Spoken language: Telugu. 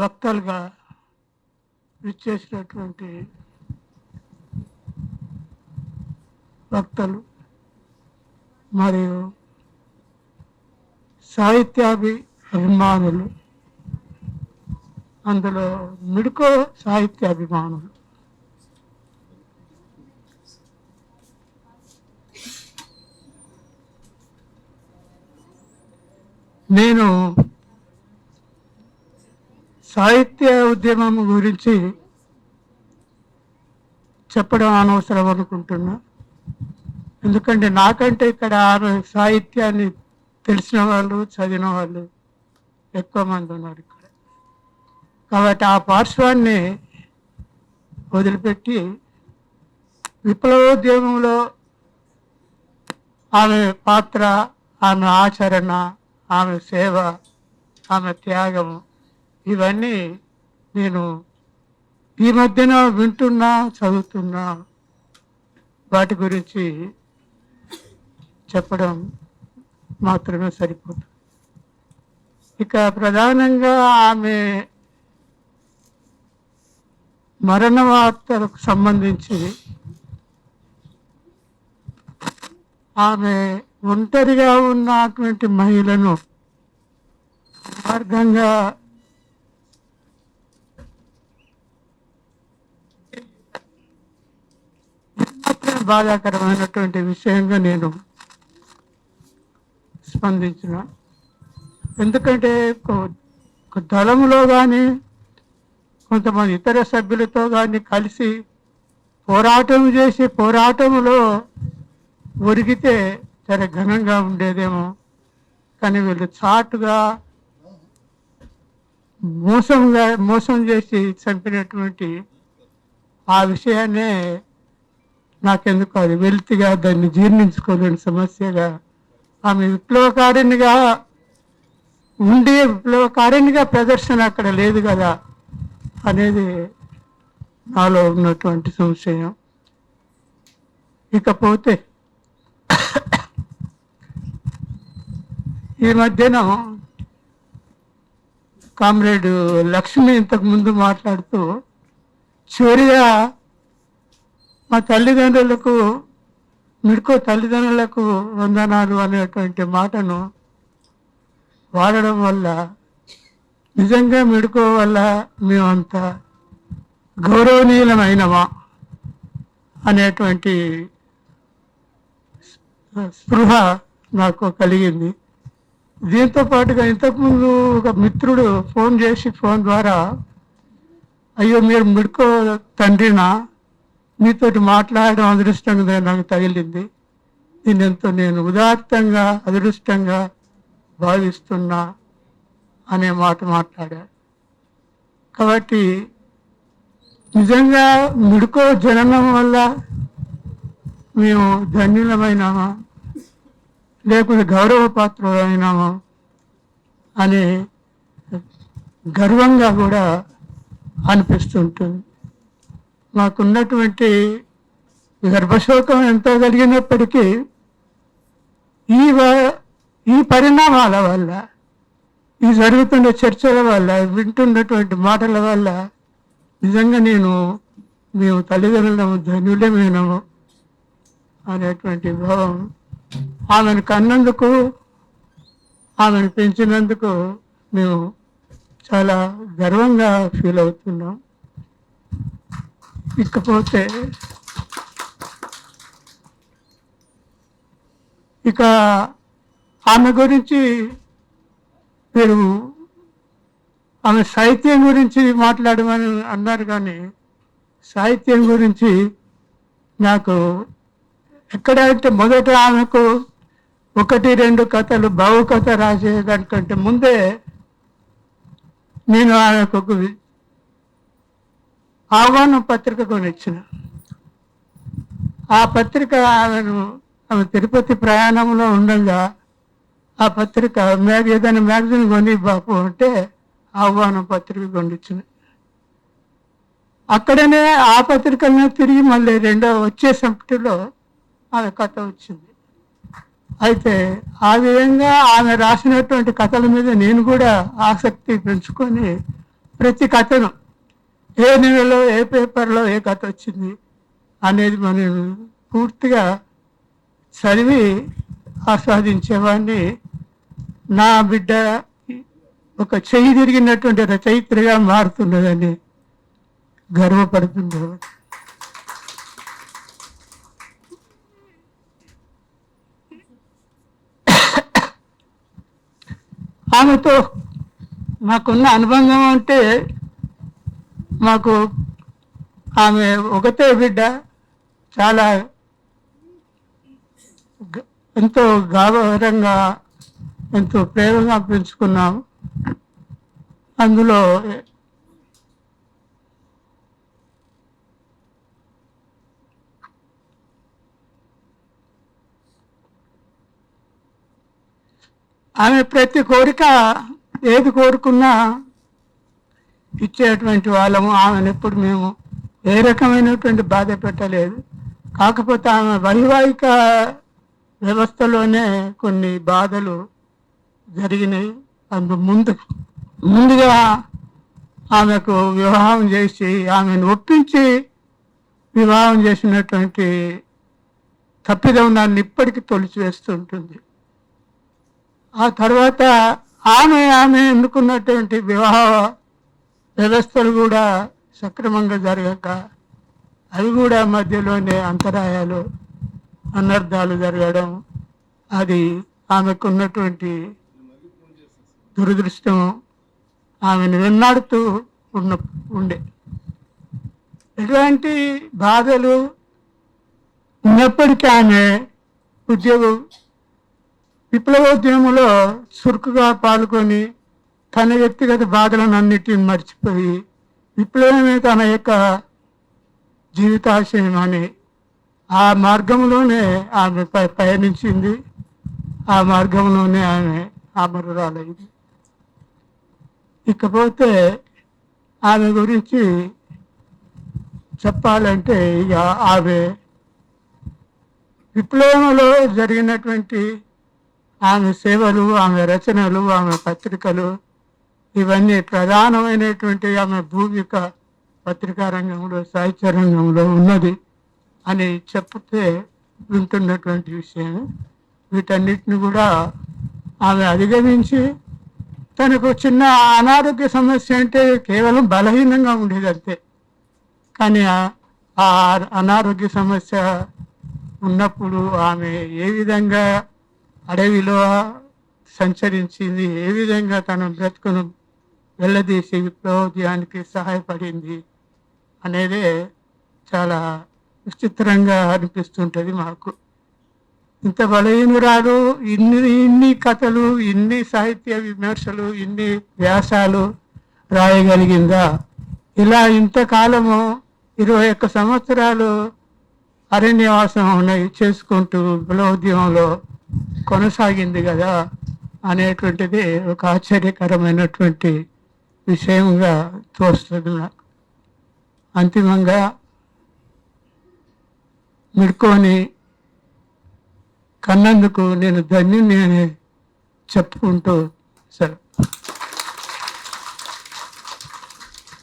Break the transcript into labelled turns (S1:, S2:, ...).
S1: వక్తలుగా విచ్చేసినటువంటి వక్తలు మరియు సాహిత్యాభిమానులు, అందులో మిడుకో సాహిత్యాభిమానులు, నేను సాహిత్య ఉద్యమం గురించి చెప్పడం అనవసరం అనుకుంటున్నా. ఎందుకంటే నాకంటే ఇక్కడ సాహిత్యాన్ని తెలిసిన వాళ్ళు, చదివిన వాళ్ళు ఎక్కువ మంది ఉన్నారు ఇక్కడ. కాబట్టి ఆ పార్శ్వాన్ని వదిలిపెట్టి విప్లవోద్యమంలో ఆమె పాత్ర, ఆమె ఆచరణ, ఆమె సేవ, ఆమె త్యాగం, ఇవన్నీ నేను ఈ మధ్యన వింటున్నా, చదువుతున్నా. వాటి గురించి చెప్పడం మాత్రమే సరిపోతుంది. ఇక ప్రధానంగా ఆమె మరణ వార్తలకు సంబంధించి ఆమె ఒంటరిగా ఉన్నటువంటి మహిళను మార్గంగా బాధాకరమైనటువంటి విషయంగా నేను స్పందించిన. ఎందుకంటే దళములో కానీ కొంతమంది ఇతర సభ్యులతో కానీ కలిసి పోరాటం చేసి పోరాటంలో ఒరిగితే చాలా ఘనంగా ఉండేదేమో, కానీ వీళ్ళు చాటుగా మోసం చేసి చంపినటువంటి ఆ విషయాన్నే నాకెందుకు అది వెలితిగా, దాన్ని జీర్ణించుకోలేని సమస్యగా, ఆమె విప్లవకారిణిగా ఉండి విప్లవకారిణిగా ప్రదర్శన అక్కడ లేదు కదా అనేది నాలో ఉన్నటువంటి సంశయం. ఇకపోతే ఈ మధ్యన కామ్రేడ్ లక్ష్మి ఇంతకుముందు మాట్లాడుతూ చివరిగా మా తల్లిదండ్రులకు, మిడుకో తల్లిదండ్రులకు వందనాలు అనేటువంటి మాటను వాడడం వల్ల నిజంగా మిడుకో వల్ల మేమంతా గౌరవనీయులమైనమా అనేటువంటి స్పృహ నాకు కలిగింది. దీంతో పాటుగా ఇంతకుముందు ఒక మిత్రుడు ఫోన్ చేసి ఫోన్ ద్వారా, అయ్యో మీరు మిడుకో తండ్రినా, మీతోటి మాట్లాడడం అదృష్టంగా నాకు తగిలింది, దీన్ని ఎంతో నేను ఉదాత్తంగా అదృష్టంగా భావిస్తున్నా అనే మాట మాట్లాడా. కాబట్టి నిజంగా మిడుకో జననం వల్ల మేము ధన్యులమైనామా లేకపోతే గౌరవపాత్రులమైనామా అనే గర్వంగా కూడా అనిపిస్తుంటుంది. మాకున్నటువంటి గర్భశోకం ఎంతో కలిగినప్పటికీ ఈ పరిణామాల వల్ల, ఈ జరుగుతున్న చర్చల వల్ల, వింటున్నటువంటి మాటల వల్ల నిజంగా మేము తల్లిదండ్రులము ధన్యులమైనము అనేటువంటి భావం, ఆమెను కన్నందుకు, ఆమెను పెంచినందుకు మేము చాలా గర్వంగా ఫీల్ అవుతున్నాం. ఇకపోతే ఇక ఆమె గురించి మీరు ఆమె సాహిత్యం గురించి మాట్లాడమని అన్నారు, కానీ సాహిత్యం గురించి నాకు ఎక్కడంటే మొదట ఆమెకు 1-2 కథలు భావుకథ రాసేదానికంటే ముందే నేను ఆమెకు ఒక ఆహ్వాన పత్రిక కొనిచ్చిన. ఆ పత్రిక ఆమె తిరుపతి ప్రయాణంలో ఉండగా ఆ పత్రిక ఏదైనా మ్యాగజైన్ కొని బాపు అంటే ఆహ్వాన పత్రిక కొనిచ్చిన. అక్కడనే ఆ పత్రికలనే తిరిగి మళ్ళీ వచ్చే సంపుటిలో ఆమె కథ వచ్చింది. అయితే ఆ విధంగా ఆమె రాసినటువంటి కథల మీద నేను కూడా ఆసక్తి పెంచుకొని ప్రతి కథను ఏ నెలలో ఏ పేపర్లో ఏ కథ వచ్చింది అనేది మనం పూర్తిగా చదివి ఆస్వాదించేవాడిని. నా బిడ్డ ఒక చెయ్యి తిరిగినటువంటి రచయిత్రిగా మారుతున్నదని గర్వపడుతుండేవాడు. ఆమెతో మాకున్న అనుబంధం అంటే మాకు ఆమె ఒకటే బిడ్డ, చాలా ఎంతో గౌరవంగా ఎంతో ప్రేమగా పెంచుకున్నాము. అందులో ఆమె ప్రతి కోరిక ఏది కోరుకున్నా ఇచ్చేటువంటి వాళ్ళము. ఆమెను ఎప్పుడు మేము ఏ రకమైనటువంటి బాధ పెట్టలేదు. కాకపోతే ఆమె వైవాహిక వ్యవస్థలోనే కొన్ని బాధలు జరిగినాయి. ముందుగా ఆమెకు వివాహం చేసి ఆమెను ఒప్పించి వివాహం చేసినటువంటి తప్పిదం నన్ను ఇప్పటికీ తొలిచివేస్తుంటుంది. ఆ తర్వాత ఆమె ఎన్నుకున్నటువంటి వివాహ వ్యవస్థలు కూడా సక్రమంగా జరగక అవి కూడా మధ్యలోనే అంతరాయాలు అనర్థాలు జరగడం, అది ఆమెకున్నటువంటి దురదృష్టం. ఆమెను వెన్నాడుతూ ఉండే ఎటువంటి బాధలు ఉన్నప్పటికీ ఆమె విప్లవోద్యమంలో చురుకుగా పాల్గొని తన వ్యక్తిగత బాధలను అన్నిటిని మర్చిపోయి విప్లవమే తన యొక్క జీవితాశయం అని ఆ మార్గంలోనే ఆమె పయనించింది. ఆ మార్గంలోనే ఆమె అమరురాలైంది. ఇకపోతే ఆమె గురించి చెప్పాలంటే ఇక ఆమె విప్లవంలో జరిగినటువంటి ఆమె సేవలు, ఆమె రచనలు, ఆమె పత్రికలు ఇవన్నీ ప్రధానమైనటువంటి ఆమె భూమిక పత్రికా రంగంలో, సాహిత్య రంగంలో ఉన్నది అని చెప్తే వింటున్నటువంటి విషయం. వీటన్నిటిని కూడా ఆమె అధిగమించి తనకు చిన్న అనారోగ్య సమస్య అంటే కేవలం బలహీనంగా ఉండేది అంతే. కానీ ఆ అనారోగ్య సమస్య ఉన్నప్పుడు ఆమె ఏ విధంగా అడవిలో సంచరించింది, ఏ విధంగా తన బ్రతుకును వెళ్ళదీసి విప్లవోద్యానికి సహాయపడింది అనేదే చాలా విచిత్రంగా అనిపిస్తుంటుంది మాకు. ఇంత బలహీనురాలు ఇన్ని కథలు, ఇన్ని సాహిత్య విమర్శలు, ఇన్ని వ్యాసాలు రాయగలిగిందా? ఇలా ఇంతకాలము 21 సంవత్సరాలు అరణ్యవాసం చేసుకుంటూ విప్లవోద్యమంలో కొనసాగింది కదా అనేటువంటిది ఒక ఆశ్చర్యకరమైనటువంటి విషయంగా తోస్తుంది నాకు. అంతిమంగా మిడ్కోని కన్నందుకు నేను ధన్యుని అని చెప్పుకుంటూ సరే.